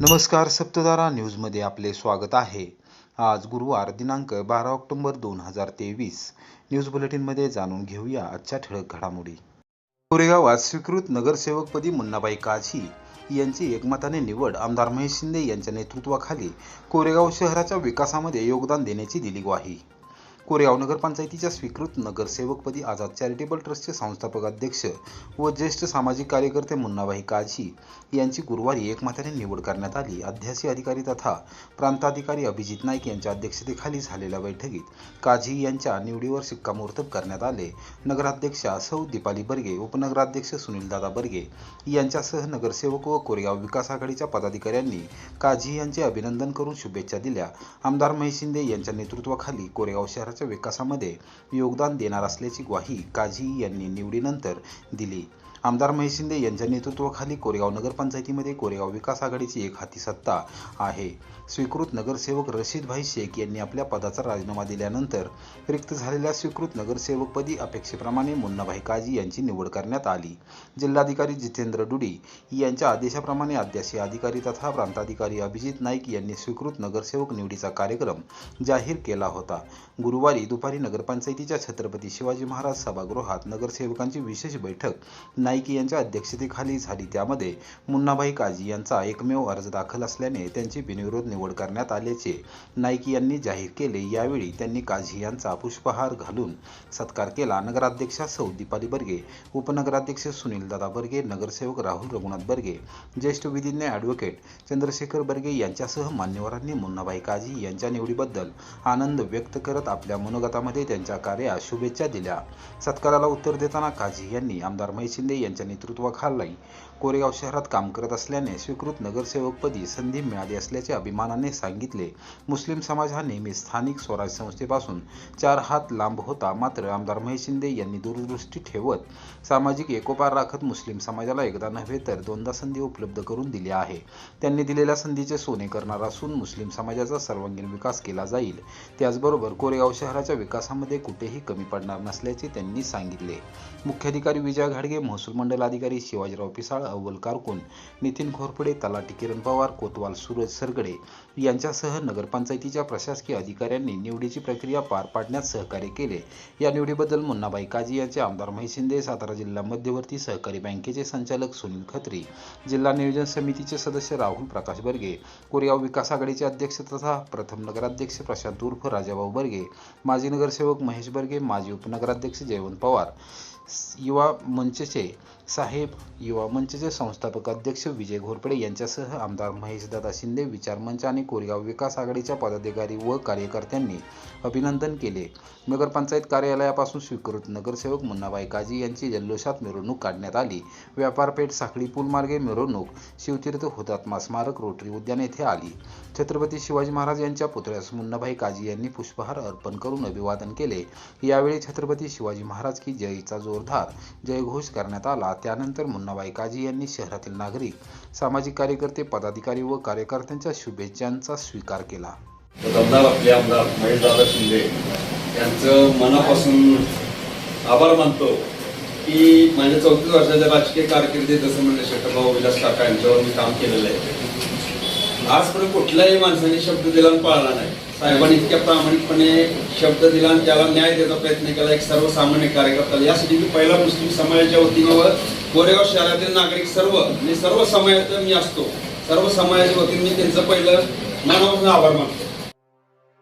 नमस्कार, सप्तधारा न्यूजमध्ये आपले स्वागत आहे. आज गुरुवार दिनांक 12 ऑक्टोबर 2023. न्यूज बुलेटिनमध्ये जाणून घेऊया आजच्या ठळक घडामोडी. कोरेगावात स्वीकृत नगरसेवकपदी मुन्नाबाई काझी यांची एकमताने निवड. आमदार महेश शिंदे यांच्या नेतृत्वाखाली कोरेगाव शहराच्या विकासामध्ये योगदान देण्याची दिली ग्वाही. कोरेगाव नगरपंचायतीच्या स्वीकृत नगरसेवकपदी आझाद चॅरिटेबल ट्रस्टचे संस्थापक अध्यक्ष व ज्येष्ठ सामाजिक कार्यकर्ते मुन्नाबाई काझी यांची गुरुवारी एकमताने निवड करण्यात आली. अध्यासी अधिकारी तथा प्रांताधिकारी अभिजित नाईक यांच्या अध्यक्षतेखाली झालेल्या बैठकीत काझी यांच्या निवडीवर शिक्कामोर्तब करण्यात आले. नगराध्यक्षा सौ दीपाली बर्गे, उपनगराध्यक्ष सुनीलदादा बर्गे यांच्यासह नगरसेवक व कोरेगाव विकास आघाडीच्या पदाधिकाऱ्यांनी काझी यांचे अभिनंदन करून शुभेच्छा दिल्या. आमदार महेश शिंदे यांच्या नेतृत्वाखाली कोरेगाव शहराच्या विकासामध्ये योगदान देणार असल्याची ग्वाही काझी यांनी निवडीनंतर दिली. आमदार महेश शिंदे यांच्या नेतृत्वाखाली कोरेगाव नगरपंचायतीमध्ये कोरेगाव विकास आघाडीची एकहाती सत्ता आहे. स्वीकृत नगरसेवक रशीदभाई शेख यांनी आपल्या पदाचा राजीनामा दिल्यानंतर रिक्त झालेल्या स्वीकृत नगरसेवकपदी अपेक्षेप्रमाणे मुन्नाबाई काझी यांची निवड करण्यात आली. जिल्हाधिकारी जितेंद्र डुडी यांच्या आदेशाप्रमाणे अध्यासी अधिकारी तथा प्रांताधिकारी अभिजित नाईक यांनी स्वीकृत नगरसेवक निवडीचा कार्यक्रम जाहीर केला होता. गुरुवारी दुपारी नगरपंचायतीच्या छत्रपती शिवाजी महाराज सभागृहात नगरसेवकांची विशेष बैठक नाईक यांच्या अध्यक्षतेखाली झाली. त्यामध्ये मुन्नाबाई काझी यांचा एकमेव अर्ज दाखल असल्याने त्यांची बिनविरोध निवड करण्यात आल्याचे नाईक यांनी जाहीर केले. यावेळी त्यांनी काझी यांचा पुष्पहार घालून सत्कार केला. नगराध्यक्षा सौ दीपाली बर्गे, उपनगराध्यक्ष सुनीलदादा बर्गे, नगरसेवक राहुल रघुनाथ बर्गे, ज्येष्ठ विधिज्ञ ॲडव्होकेट चंद्रशेखर बर्गे यांच्यासह मान्यवरांनी मुन्नाबाई काझी यांच्या निवडीबद्दल आनंद व्यक्त करत आपल्या मनोगतामध्ये त्यांच्या कार्यास शुभेच्छा दिल्या. सत्काराला उत्तर देताना काझी यांनी आमदार महेश शिंदे यांच्या नेतृत्वाखाली कोरेगाव शहरात काम करत असल्याने स्वीकृत नगरसेवकपदी संधी मिळाली असल्याचे अभिमानाने सांगितले. मुस्लिम समाज हा नेहमी स्थानिक स्वराज्य संस्थेपासून 4 हात लांब होता. मात्र आमदार महेश शिंदे यांनी दूरदृष्टी ठेवत सामाजिक एकोपा राखत मुस्लिम समाजाला एकदा नव्हे तर दोनदा संधी उपलब्ध करून दिली आहे. त्यांनी दिलेल्या संधीचे सोने करणार असून मुस्लिम समाजाचा सर्वांगीण विकास केला जाईल. त्याचबरोबर कोरेगाव शहराच्या विकासामध्ये कुठेही कमी पडणार नसल्याचे त्यांनी सांगितले. मुख्याधिकारी विजय घाडगे, महसूल मंडल अधिकारी शिवाजीराव पिसाळ, अव्वल कारकून नितीन घोरपडे, तलाठी किरण पवार, कोतवाल सूरज सरगडे यांच्यासह नगरपंचायतीच्या प्रशासकीय अधिकाऱ्यांनी निवडीची प्रक्रिया पार पाडण्यात सहकार्य केले. या निवडीबद्दल मुन्नाबाई काझी यांचे आमदार महेश शिंदे, सातारा जिल्हा मध्यवर्ती सहकारी बँकेचे संचालक सुनील खत्री, जिल्हा नियोजन समितीचे सदस्य राहुल प्रकाश बर्गे, कोरेगाव विकास आघाडीचे अध्यक्ष तथा प्रथम नगराध्यक्ष प्रशांत उर्फ राजाभाऊ बर्गे, माजी नगरसेवक महेश बर्गे, माजी उपनगराध्यक्ष जयवंत पवार, युवा मंचचे साहेब, युवा मंचचे संस्थापक अध्यक्ष विजय घोरपडे यांच्यासह आमदार महेशदादा शिंदे, विचारमंच आणि कोरेगाव विकास आघाडीच्या पदाधिकारी व कार्यकर्त्यांनी अभिनंदन केले. नगरपंचायत कार्यालयापासून स्वीकृत नगरसेवक मुन्नाबाई काझी यांची जल्लोषात मिरवणूक काढण्यात आली. व्यापारपेठ, साखळी पूल मार्गे मिरवणूक शिवतीर्थ हुतात्मा स्मारक रोटरी उद्यान येथे आली. छत्रपती शिवाजी महाराज यांच्या पुतळ्यास मुन्नाबाई काझी यांनी पुष्पहार अर्पण करून अभिवादन केले. यावेळी छत्रपती शिवाजी महाराज की जयचा जोरदार जयघोष करण्यात आला. त्यानंतर मुन्नाबाई काझी यांनी शहरातील नागरिक, सामाजिक कार्यकर्ते, पदाधिकारी व कार्यकर्त्यांच्या शुभेच्छांचा स्वीकार केला. आपले आमदार महेशदादा शिंदे यांचं मनापासून आभार मानतो की माझ्या 34 वर्षाच्या राजकीय कारकिर्दीत जसं म्हणजे शेखरभाऊ विलास काका यांच्यावर मी काम केलेलं आहे. आजपर्यंत कुठल्याही माणसाने शब्द दिला आणि पाळला नाही. साहेबांनी इतक्या प्रामाणिकपणे शब्द दिला आणि त्याला न्याय देण्याचा प्रयत्न केला एक सर्वसामान्य कार्यकर्ता. यासाठी मी पहिला मुस्लिम समाजाच्या वतीने व कोरेगाव शहरातील नागरिक सर्व समाजाचा मी असतो, सर्व समाजाच्या वतीने मी त्यांचं पहिलं मनापासून आभार मानतो.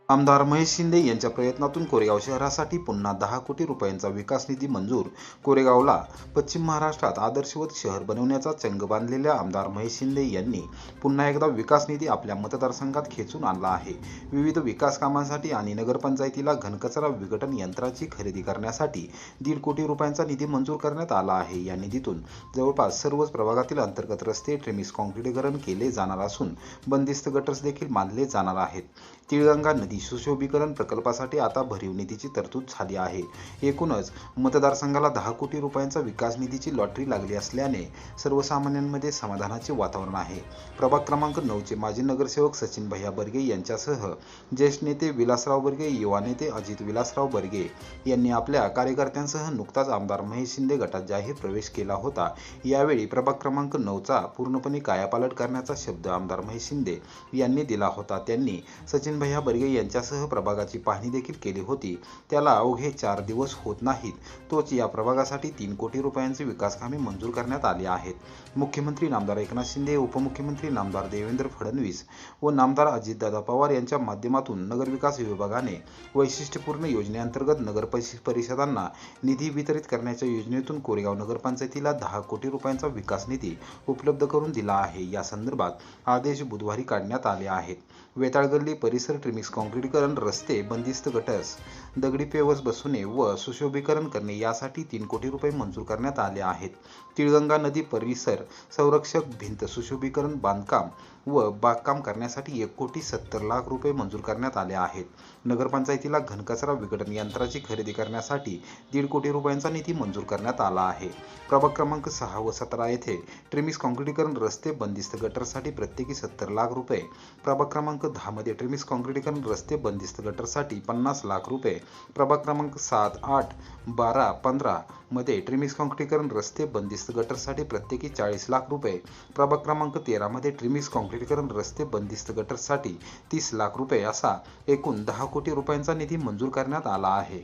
आमदार महेश शिंदे यांच्या प्रयत्नातून कोरेगाव शहरासाठी पुन्हा 10 कोटी रुपयांचा विकास निधी मंजूर. कोरेगावला पश्चिम महाराष्ट्रात आदर्शवत शहर बनवण्याचा चंग बांधलेल्या आमदार महेश शिंदे यांनी पुन्हा एकदा विकास निधी आपल्या मतदारसंघात खेचून आणला आहे. विविध विकास कामांसाठी आणि नगरपंचायतीला घनकचरा विघटन यंत्राची खरेदी करण्यासाठी 1.5 कोटी रुपयांचा निधी मंजूर करण्यात आला आहे. या निधीतून जवळपास सर्वच प्रभागातील अंतर्गत रस्ते ट्रेमिस कॉन्क्रीटीकरण केले जाणार असून बंदिस्त गटर्स देखील बांधले जाणार आहेत. तिळगंगा नदी सुशोभीकरण प्रकल्पासाठी आता भरीव निधीची तरतूद झाली आहे. एकूणच मतदारसंघाला 10 कोटी रुपयांचा विकास निधीची लॉटरी लागली असल्याने सर्वसामान्यांमध्ये समाधानाचे वातावरण आहे. प्रभाग क्रमांक 9चे माजी नगरसेवक सचिन भैया बर्गे यांच्यासह ज्येष्ठ नेते विलासराव बर्गे, युवा नेते अजित विलासराव बर्गे यांनी आपल्या कार्यकर्त्यांसह नुकताच आमदार महेश शिंदे गटात जाहीर प्रवेश केला होता. यावेळी प्रभाग क्रमांक 9चा पूर्णपणे कायापालट करण्याचा शब्द आमदार महेश शिंदे यांनी दिला होता. त्यांनी सचिन भैया बर्गे यांच्यासह प्रभागाची पाहणी देखील केली होती. त्याला अवघे 4 दिवस होत नाहीत तोच या प्रभागासाठी 3 कोटी रुपयांची विकास कामे मंजूर करण्यात आली आहेत. मुख्यमंत्री नामदार एकनाथ शिंदे, उपमुख्यमंत्री नामदार देवेंद्र फडणवीस व नामदार अजितदादा पवार यांच्या माध्यमातून नगरविकास विभागाने वैशिष्ट्यपूर्ण योजनेअंतर्गत नगर परिषदांना निधी वितरित करण्याच्या योजनेतून कोरेगाव नगरपंचायतीला 10 कोटी रुपयांचा विकास निधी उपलब्ध करून दिला आहे. या संदर्भात आदेश बुधवारी काढण्यात आले आहेत. वेताळगल्ली परिसर ट्रिमिक्स काँक्रीटीकरण, रस्ते, बंदिस्त गटर्स, दगडी पेवर्स बसवणे व सुशोभीकरण करणे यासाठी 3 कोटी रुपये मंजूर करण्यात आले आहेत. तिळगंगा नदी परिसर संरक्षक भिंत सुशोभीकरण, बांधकाम व बागकाम करण्यासाठी 1,70,00,000 रुपये मंजूर करण्यात आले आहेत. नगरपंचायतीला घनकचरा विघटन यंत्राची खरेदी करण्यासाठी 1.5 कोटी रुपयांचा निधी मंजूर करण्यात आला आहे. प्रभाग क्रमांक 6 व 17 येथे ट्रिमिक्स काँक्रीटीकरण, रस्ते, बंदिस्त गटरसाठी प्रत्येकी 70,00,000 रुपये, प्रभाग क्रमांक 10 मध्ये ट्रिमिक्स काँक्रीटीकरण, रस्ते, बंदिस्त गटरसाठी 50,00,000 रुपये, प्रभाग क्रमांक 7, 8, 12, 15 मध्ये ट्रिमिक्स काँक्रीटीकरण, रस्ते, बंदिस्त गटरसाठी प्रत्येकी 40,00,000 रुपये, प्रभाग क्रमांक 13 मध्ये ट्रिमिक्स काँक्रीटीकरण, रस्ते, बंदिस्त गटरसाठी 30,00,000 रुपये असा एकूण 10 कोटी रुपयांचा निधी मंजूर करण्यात आला आहे.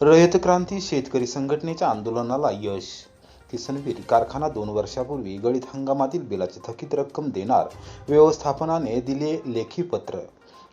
रयत क्रांती शेतकरी संघटनेच्या आंदोलनाला यश. किसनवीर कारखाना 2 वर्षापूर्वी गळीत हंगामातील बिलाची थकीत रक्कम देणार, व्यवस्थापनाने दिले लेखी पत्र.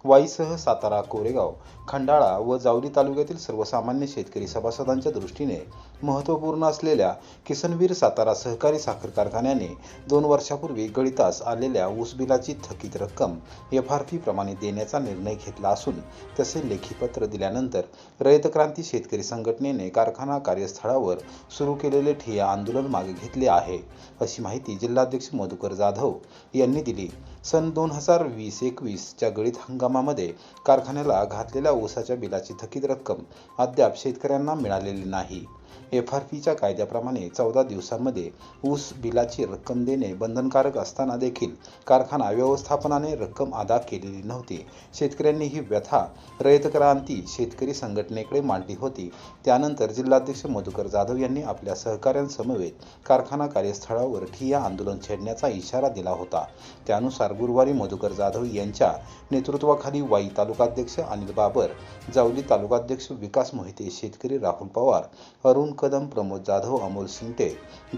वाईसह सातारा, कोरेगाव, खंडाळा व जावली तालुक्यातील सर्वसामान्य शेतकरी सभासदांच्या दृष्टीने महत्त्वपूर्ण असलेल्या किसनवीर सातारा सहकारी साखर कारखान्याने 2 वर्षापूर्वी गळीतास आलेल्या ऊस बिलाची थकीत रक्कम FRP प्रमाणे देण्याचा निर्णय घेतला असून तसे लेखी पत्र दिल्यानंतर रयत क्रांती शेतकरी संघटनेने कारखाना कार्यस्थळावर सुरू केलेले ठिय्या आंदोलन मागे घेतले आहे, अशी माहिती जिल्हाध्यक्ष मधुकर जाधव यांनी दिली. सन 2020-21 च्या गळीत हंगामामध्ये कारखान्याला घातलेल्या ऊसाच्या बिलाची थकीत रक्कम अद्याप शेतकऱ्यांना मिळालेली नाही. FRPच्या कायद्याप्रमाणे 14 दिवसांमध्ये ऊस बिलाची रक्कम देणे बंधनकारक असताना देखील कारखाना व्यवस्थापनाने रक्कम अदा केलेली नव्हती. शेतकऱ्यांनी ही व्यथा रयत क्रांती शेतकरी संघटनेकडे मांडली होती. त्यानंतर जिल्हाध्यक्ष मधुकर जाधव यांनी आपल्या सहकाऱ्यांसमवेत कारखाना कार्यस्थळावर ठिय्या आंदोलन छेडण्याचा इशारा दिला होता. त्यानुसार गुरुवारी मधुकर जाधव यांच्या नेतृत्वाखाली वाई तालुकाध्यक्ष अनिल बाबर, जावली तालुकाध्यक्ष विकास मोहिते, शेतकरी राहुल पवार, अरुण कदम, प्रमोद जाधव, अमोल सिंगटे,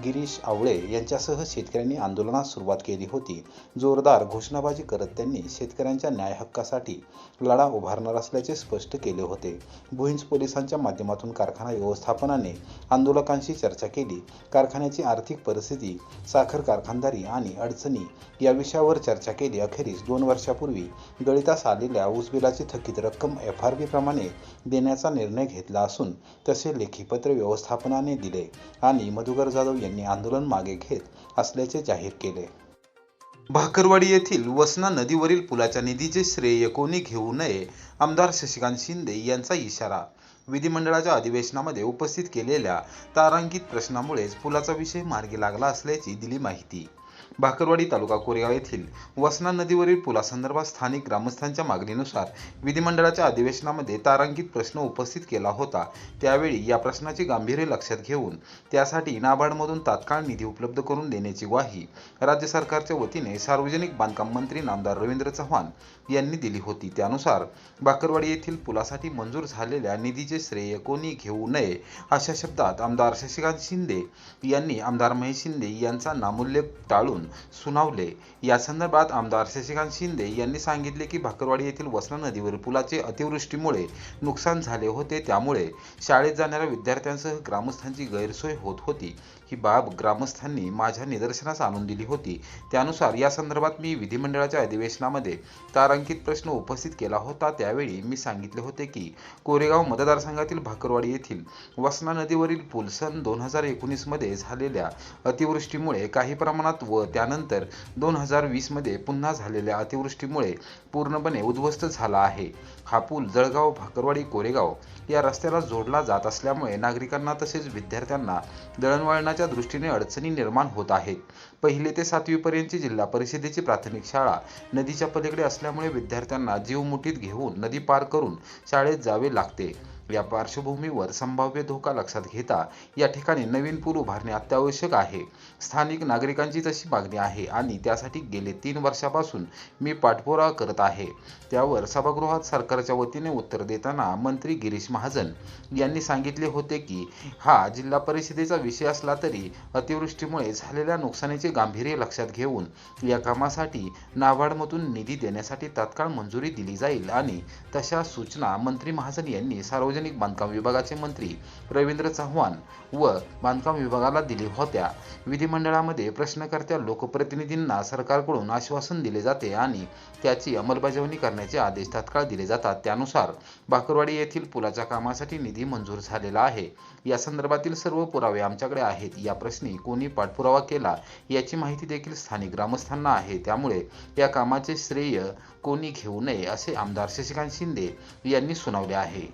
गिरीश आवळे यांच्यासह शेतकऱ्यांनी आंदोलनास सुरुवात केली होती. जोरदार घोषणाबाजी करत त्यांनी शेतकऱ्यांच्या न्याय हक्कासाठी लढा उभारणार असल्याचे स्पष्ट केले होते. भुईंज पोलिसांच्या माध्यमातून कारखाना व्यवस्थापनाने आंदोलकांशी चर्चा केली. कारखान्याची आर्थिक परिस्थिती, साखर कारखानदारी आणि अडचणी या विषयावर चर्चा केली. अखेरीस 2 वर्षापूर्वी गळीतास आलेल्या ऊस बिलाची थकीत रक्कम FRP प्रमाणे देण्याचा निर्णय घेतला असून तसे लेखी पत्र व्यवस्थापनाने दिले आणि मधुकर जाधव यांनी आंदोलन मागे घेत असल्याचे जाहीर केले. भाकरवाडी येथील वसना नदीवरील पुलाच्या निधीचे श्रेय कोणी घेऊ नये, आमदार शशिकांत शिंदे यांचा इशारा. विधिमंडळाच्या अधिवेशनामध्ये उपस्थित केलेल्या तारांकित प्रश्नामुळेच पुलाचा विषय मार्गी लागला असल्याची दिली माहिती. भाकरवाडी तालुका कोरेगाव येथील वसना नदीवरील पुलासंदर्भात स्थानिक ग्रामस्थांच्या मागणीनुसार विधिमंडळाच्या अधिवेशनामध्ये तारांकित प्रश्न उपस्थित केला होता. त्यावेळी या प्रश्नाचे गांभीर्य लक्षात घेऊन त्यासाठी नाबार्डमधून तात्काळ निधी उपलब्ध करून देण्याची ग्वाही राज्य सरकारच्या वतीने सार्वजनिक बांधकाम मंत्री नामदार रवींद्र चव्हाण यांनी दिली होती. त्यानुसार भाकरवाडी येथील पुलासाठी मंजूर झालेल्या निधीचे श्रेय कोणी घेऊ नये अशा शब्दात आमदार शशिकांत शिंदे यांनी आमदार महेश शिंदे यांचा नामोल्लेख टाळून सुनावले. या संदर्भात आमदार शशिकांत शिंदे यांनी सांगितले की भाकरवाडी येथील वसना नदीवरील पुलाचे अतिवृष्टीमुळे नुकसान झाले होते. त्यामुळे शाळेत जाणाऱ्या विद्यार्थ्यांसह ग्रामस्थांची गैरसोय होत होती. ही बाब ग्रामस्थांनी माझ्या निदर्शनास आणून दिली होती. त्यानुसार या संदर्भात मी विधिमंडळाच्या अधिवेशनामध्ये तारांकित प्रश्न उपस्थित केला होता. त्यावेळी मी सांगितले होते की कोरेगाव मतदारसंघातील भाकरवाडी येथील वसना नदीवरील पूल सन 2019 मध्ये झालेल्या अतिवृष्टीमुळे काही प्रमाणात व त्यानंतर 2020 मध्ये पुन्हा झालेल्या अतिवृष्टीमुळे पूर्णपणे उद्ध्वस्त झाला आहे. हा पूल जळगाव भाकरवाडी कोरेगाव या रस्त्याला जोडला जात असल्यामुळे नागरिकांना तसेच विद्यार्थ्यांना दळणवळणाच्या दृष्टीने अडचणी निर्माण होत आहेत. 1ली ते 7वी पर्यंतची जिल्हा परिषदेची प्राथमिक शाळा नदीच्या पलीकडे असल्यामुळे विद्यार्थ्यांना जीव मुठीत घेऊन नदी पार करून शाळेत जावे लागते. या पार्श्वभूमीवर संभाव्य धोका लक्षात घेता या ठिकाणी नवीन पूल उभारणे अत्यावश्यक आहे. स्थानिक नागरिकांची तशी मागणी आहे आणि त्यासाठी गेले 3 वर्षापासून मी पाठपुरावा करत आहे. त्यावर सभागृहात सरकारच्या वतीने उत्तर देताना मंत्री गिरीश महाजन यांनी सांगितले होते की हा जिल्हा परिषदेचा विषय असला तरी अतिवृष्टीमुळे झालेल्या नुकसानीचे गांभीर्य लक्षात घेऊन या कामासाठी नाबार्डमधून निधी देण्यासाठी तात्काळ मंजुरी दिली जाईल आणि तशा सूचना मंत्री महाजन यांनी सार्वजनिक बांधकाम विभागाचे मंत्री रवींद्र चव्हाण व बांधकाम विभागाला दिली होत्या. विधिमंडळामध्ये प्रश्नकर्त्या लोकप्रतिनिधींना सरकारकडून आश्वासन दिले जाते आणि त्याची अंमलबजावणी करण्याचे आदेश तात्काळ दिले जातात. त्यानुसार भाकरवाडी येथील पुलाच्या कामासाठी निधी मंजूर झालेला आहे. या संदर्भातील सर्व पुरावे आमच्याकडे आहेत. या प्रश्नी कोणी पाठपुरावा केला याची माहिती देखील स्थानिक ग्रामस्थांना आहे. त्यामुळे या कामाचे श्रेय कोणी घेऊ नये असे आमदार शशिकांत शिंदे यांनी सुनावले आहे.